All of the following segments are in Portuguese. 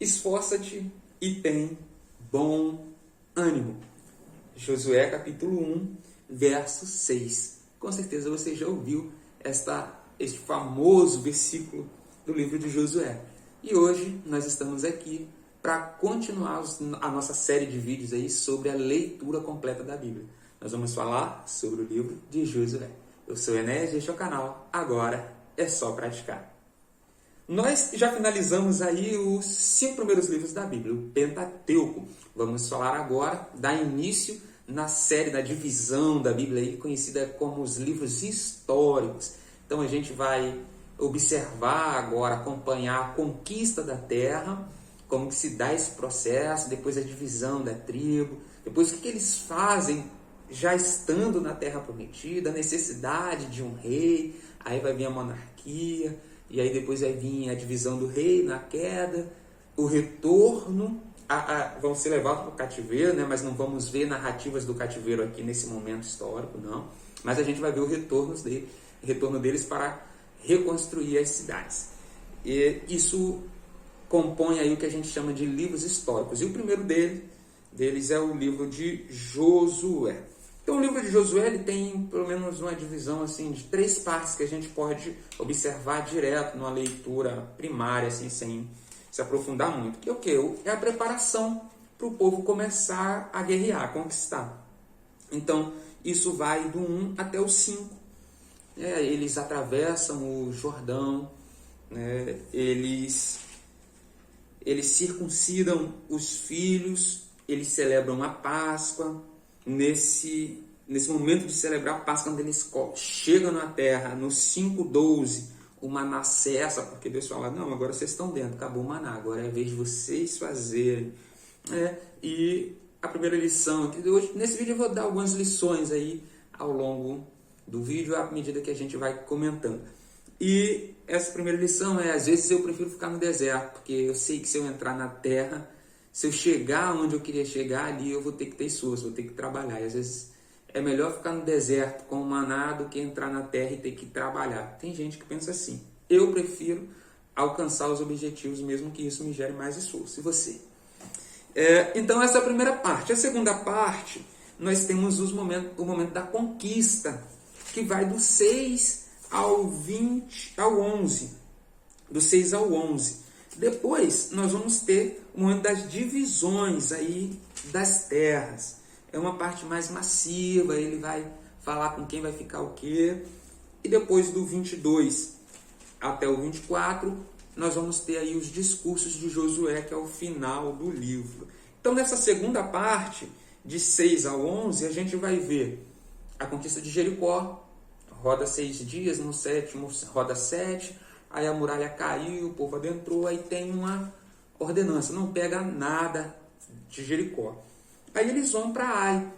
esforça-te e tem bom ânimo. Josué capítulo 1, verso 6. Com certeza você já ouviu este famoso versículo do livro de Josué. E hoje nós estamos aqui para continuar a nossa série de vídeos aí sobre a leitura completa da Bíblia. Nós vamos falar sobre o livro de Josué. Eu sou Enéas e este é o canal Agora é Só Praticar. Nós já finalizamos aí os 5 primeiros livros da Bíblia, o Pentateuco. Vamos falar agora, dar início na série da divisão da Bíblia, aí, conhecida como os livros históricos. Então a gente vai observar agora, acompanhar a conquista da terra, como que se dá esse processo, depois a divisão da tribo, depois o que eles fazem já estando na terra prometida, a necessidade de um rei, aí vai vir a monarquia, e aí depois vai vir a divisão do reino, a queda, o retorno, vão ser levados para o cativeiro, né? Mas não vamos ver narrativas do cativeiro aqui nesse momento histórico, não. Mas a gente vai ver o retorno deles para reconstruir as cidades. E isso compõe aí o que a gente chama de livros históricos. E o primeiro deles é o livro de Josué. Então o livro de Josué ele tem pelo menos uma divisão assim, de 3 partes que a gente pode observar direto numa leitura primária, assim, sem se aprofundar muito. Que é o quê? É a preparação para o povo começar a guerrear, a conquistar. Então isso vai do 1 até o 5. Eles atravessam o Jordão, né? Eles circuncidam os filhos, eles celebram a Páscoa. Nesse momento de celebrar a Páscoa, quando eles chegam na terra, no 5:12, o maná cessa, porque Deus fala, não, agora vocês estão dentro, acabou o maná, agora é a vez de vocês fazerem. E a primeira lição, hoje, nesse vídeo eu vou dar algumas lições aí ao longo do vídeo, à medida que a gente vai comentando. E essa primeira lição às vezes eu prefiro ficar no deserto, porque eu sei que se eu entrar na terra, se eu chegar onde eu queria chegar ali, eu vou ter que ter esforço, vou ter que trabalhar. E às vezes é melhor ficar no deserto com o maná do que entrar na terra e ter que trabalhar. Tem gente que pensa assim. Eu prefiro alcançar os objetivos, mesmo que isso me gere mais esforço. E você? Então essa é a primeira parte. A segunda parte, nós temos o momento da conquista, que vai do 6 ao 11. Do 6 ao 11. Depois, nós vamos ter o momento das divisões aí das terras. É uma parte mais massiva, ele vai falar com quem vai ficar o quê. E depois do 22 até o 24, nós vamos ter aí os discursos de Josué, que é o final do livro. Então, nessa segunda parte, de 6 ao 11, a gente vai ver a conquista de Jericó, roda 6 dias, no 7º roda 7, aí a muralha caiu, o povo adentrou, aí tem uma ordenança, não pega nada de Jericó. Aí eles vão para Ai,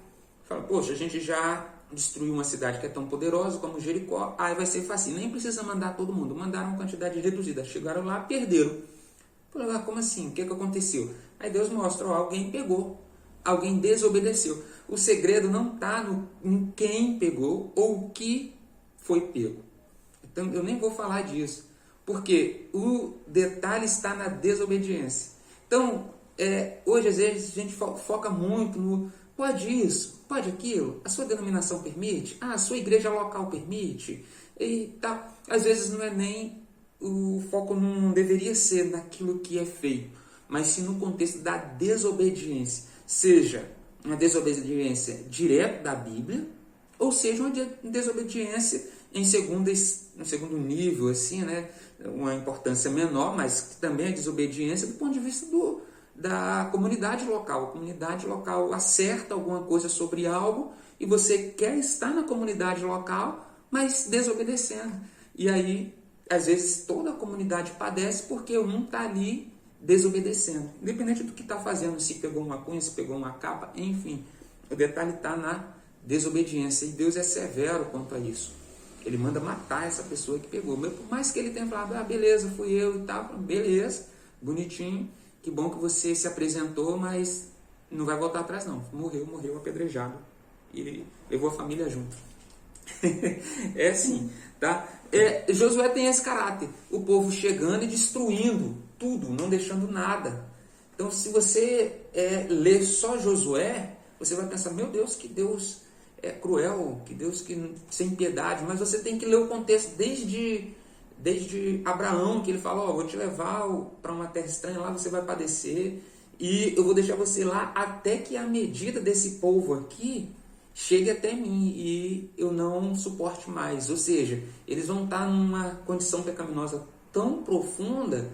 falam, poxa, a gente já destruiu uma cidade que é tão poderosa como Jericó, aí vai ser fácil, nem precisa mandar todo mundo, mandaram uma quantidade reduzida, chegaram lá, perderam. Falaram, como assim? O que aconteceu? Aí Deus mostra, alguém pegou, alguém desobedeceu. O segredo não está em quem pegou ou o que foi pego. Então eu nem vou falar disso. Porque o detalhe está na desobediência. Então, hoje às vezes a gente foca muito no pode isso, pode aquilo, a sua denominação permite, a sua igreja local permite, e tal. Às vezes não é nem, o foco não deveria ser naquilo que é feito, mas sim no contexto da desobediência. Seja uma desobediência direta da Bíblia, ou seja uma desobediência em segundo nível, assim, né? Uma importância menor, mas também é desobediência do ponto de vista da comunidade local. A comunidade local acerta alguma coisa sobre algo e você quer estar na comunidade local, mas desobedecendo. E aí, às vezes, toda a comunidade padece porque um está ali desobedecendo. Independente do que está fazendo, se pegou uma cunha, se pegou uma capa, enfim. O detalhe está na desobediência. E Deus é severo quanto a isso. Ele manda matar essa pessoa que pegou. Mas por mais que ele tenha falado, beleza, fui eu e tal, beleza, bonitinho, que bom que você se apresentou, mas não vai voltar atrás não. Morreu apedrejado. E levou a família junto. É assim, tá? Josué tem esse caráter. O povo chegando e destruindo tudo, não deixando nada. Então, se você ler só Josué, você vai pensar, meu Deus, que Deus é cruel, que Deus que sem piedade. Mas você tem que ler o contexto desde Abraão, que ele fala, vou te levar para uma terra estranha, lá você vai padecer, e eu vou deixar você lá até que a medida desse povo aqui chegue até mim e eu não suporte mais. Ou seja, eles vão estar numa condição pecaminosa tão profunda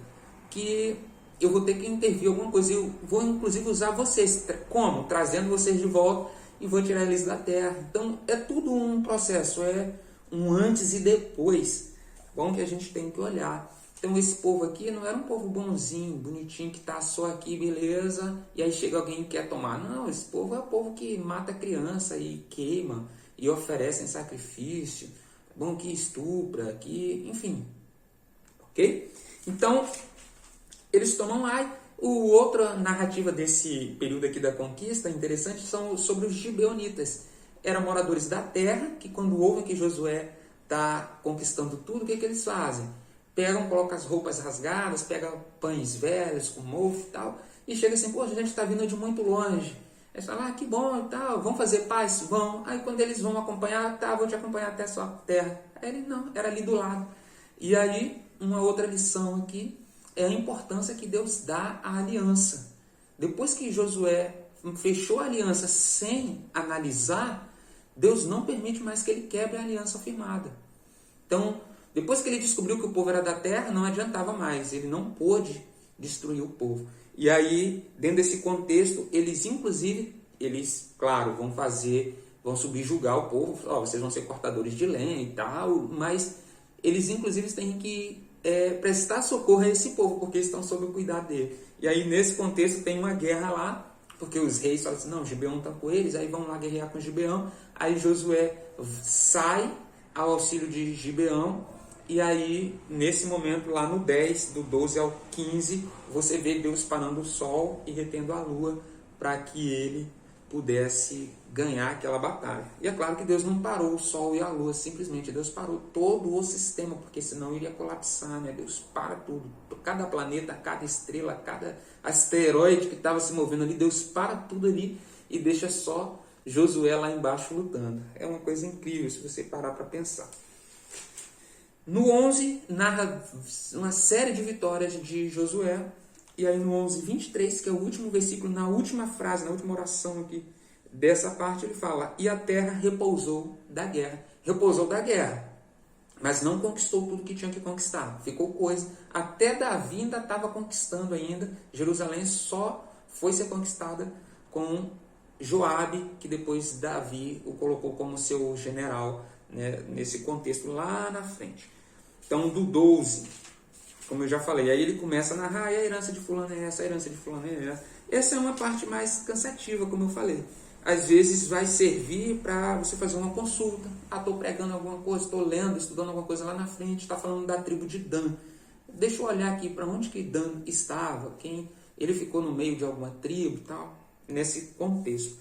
que eu vou ter que intervir alguma coisa. Eu vou inclusive usar vocês. Como? Trazendo vocês de volta e vou tirar eles da terra. Então é tudo um processo, é um antes e depois. Bom, que a gente tem que olhar. Então esse povo aqui não era um povo bonzinho, bonitinho, que está só aqui, beleza, e aí chega alguém que quer tomar. Não, esse povo é o povo que mata criança e queima, e oferece em sacrifício, bom, que estupra, que, enfim. Ok? Então, eles tomam lá. Outra narrativa desse período aqui da conquista, interessante, são sobre os gibeonitas. Eram moradores da terra, que quando ouvem que Josué está conquistando tudo, o que eles fazem? Pegam, colocam as roupas rasgadas, pegam pães velhos com mofo e tal, e chega assim, a gente está vindo de muito longe. Eles falam, que bom e tal, vão fazer paz? Vão. Aí quando eles vão acompanhar, vou te acompanhar até a sua terra. Aí ele, não, era ali do lado. E aí, uma outra lição aqui, é a importância que Deus dá à aliança. Depois que Josué fechou a aliança sem analisar, Deus não permite mais que ele quebre a aliança firmada. Então, depois que ele descobriu que o povo era da terra, não adiantava mais, ele não pôde destruir o povo. E aí, dentro desse contexto, eles claro, vão subjugar o povo, vocês vão ser cortadores de lenha e tal, mas eles inclusive têm que prestar socorro a esse povo, porque estão sob o cuidado dele. E aí, nesse contexto, tem uma guerra lá, porque os reis falam assim, não, Gibeão está com eles, aí vão lá guerrear com Gibeão, aí Josué sai ao auxílio de Gibeão, e aí, nesse momento, lá no 10, do 12 ao 15, você vê Deus parando o sol e retendo a lua para que ele pudesse ganhar aquela batalha. E é claro que Deus não parou o sol e a lua, simplesmente Deus parou todo o sistema, porque senão iria colapsar, né? Deus para tudo, cada planeta, cada estrela, cada asteroide que estava se movendo ali, Deus para tudo ali e deixa só Josué lá embaixo lutando. É uma coisa incrível se você parar para pensar. No 11, narra uma série de vitórias de Josué. E aí no 11, 23, que é o último versículo, na última frase, na última oração aqui dessa parte, ele fala, e a terra repousou da guerra. Repousou da guerra, mas não conquistou tudo que tinha que conquistar. Ficou coisa. Até Davi ainda estava conquistando ainda. Jerusalém só foi ser conquistada com Joabe, que depois Davi o colocou como seu general, né, nesse contexto lá na frente. Então, do 12, como eu já falei, aí ele começa a narrar, a herança de fulano é essa, a herança de fulano é essa. Essa é uma parte mais cansativa, como eu falei. Às vezes vai servir para você fazer uma consulta. Estou pregando alguma coisa, estou lendo, estudando alguma coisa lá na frente, está falando da tribo de Dan. Deixa eu olhar aqui para onde que Dan estava, quem ele ficou no meio de alguma tribo e tal, nesse contexto.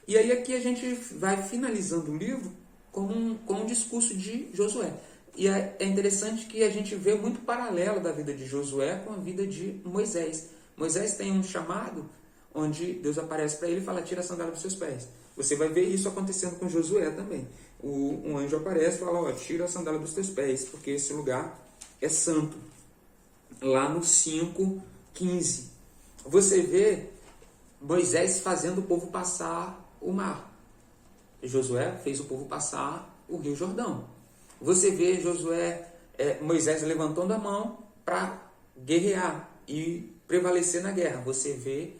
E aí aqui a gente vai finalizando o livro com um discurso de Josué. E é interessante que a gente vê muito paralelo da vida de Josué com a vida de Moisés. Moisés tem um chamado onde Deus aparece para ele e fala, tira a sandália dos seus pés. Você vai ver isso acontecendo com Josué também. Um anjo aparece e fala, tira a sandália dos teus pés, porque esse lugar é santo. Lá no 5:15, você vê Moisés fazendo o povo passar o mar. Josué fez o povo passar o Rio Jordão. Você vê Moisés levantando a mão para guerrear e prevalecer na guerra. Você vê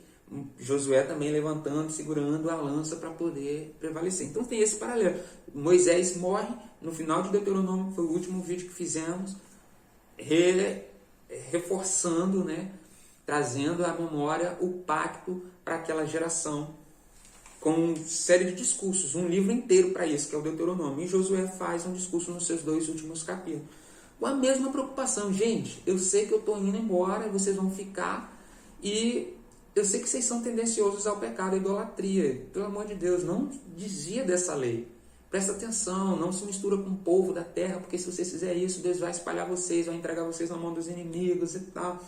Josué também levantando, segurando a lança para poder prevalecer. Então tem esse paralelo. Moisés morre no final de Deuteronômio, foi o último vídeo que fizemos, reforçando, né, trazendo à memória o pacto para aquela geração, com uma série de discursos, um livro inteiro para isso, que é o Deuteronômio. E Josué faz um discurso nos seus 2 últimos capítulos. Com a mesma preocupação, gente, eu sei que eu estou indo embora, e vocês vão ficar, e eu sei que vocês são tendenciosos ao pecado, à idolatria. Pelo amor de Deus, não desvia dessa lei. Presta atenção, não se mistura com o povo da terra, porque se vocês fizerem isso, Deus vai espalhar vocês, vai entregar vocês na mão dos inimigos e tal.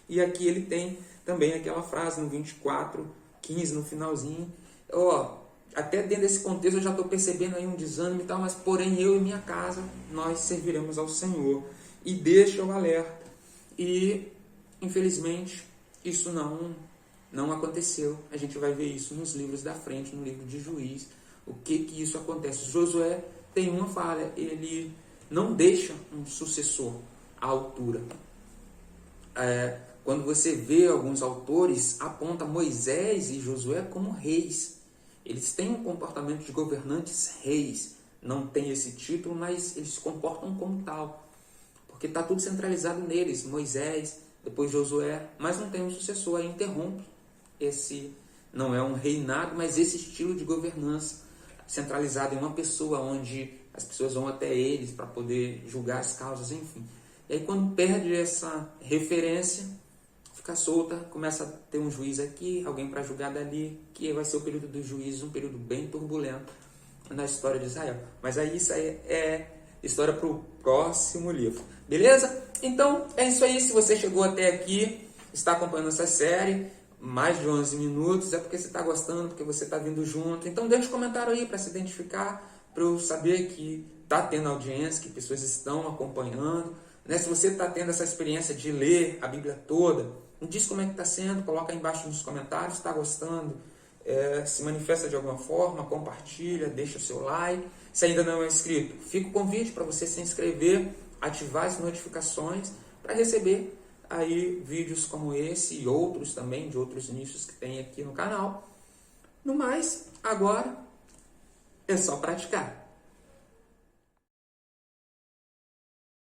E aqui ele tem também aquela frase no 24:15, no finalzinho. Ó, até dentro desse contexto eu já estou percebendo aí um desânimo e tal, mas porém eu e minha casa, nós serviremos ao Senhor. E deixa o alerta. E, infelizmente, isso não aconteceu. A gente vai ver isso nos livros da frente, no livro de Juízes. O que isso acontece? Josué tem uma falha, ele não deixa um sucessor à altura. Quando você vê alguns autores, aponta Moisés e Josué como reis. Eles têm um comportamento de governantes reis. Não tem esse título, mas eles se comportam como tal. Porque está tudo centralizado neles. Moisés, depois Josué, mas não tem um sucessor. Aí interrompe esse, não é um reinado, mas esse estilo de governança centralizado em uma pessoa, onde as pessoas vão até eles para poder julgar as causas, enfim. E aí quando perde essa referência, fica solta, começa a ter um juiz aqui, alguém para julgar dali, que vai ser o período dos juízes, um período bem turbulento na história de Israel. Mas aí isso aí é história para o próximo livro. Beleza? Então é isso aí. Se você chegou até aqui, está acompanhando essa série, mais de 11 minutos, é porque você está gostando, porque você está vindo junto. Então deixa um comentário aí para se identificar, para eu saber que está tendo audiência, que pessoas estão acompanhando. Né? Se você está tendo essa experiência de ler a Bíblia toda, me diz como é que está sendo, coloca aí embaixo nos comentários, está gostando, se manifesta de alguma forma, compartilha, deixa o seu like. Se ainda não é inscrito, fica o convite para você se inscrever, ativar as notificações para receber aí vídeos como esse e outros também, de outros nichos que tem aqui no canal. No mais, agora é só praticar.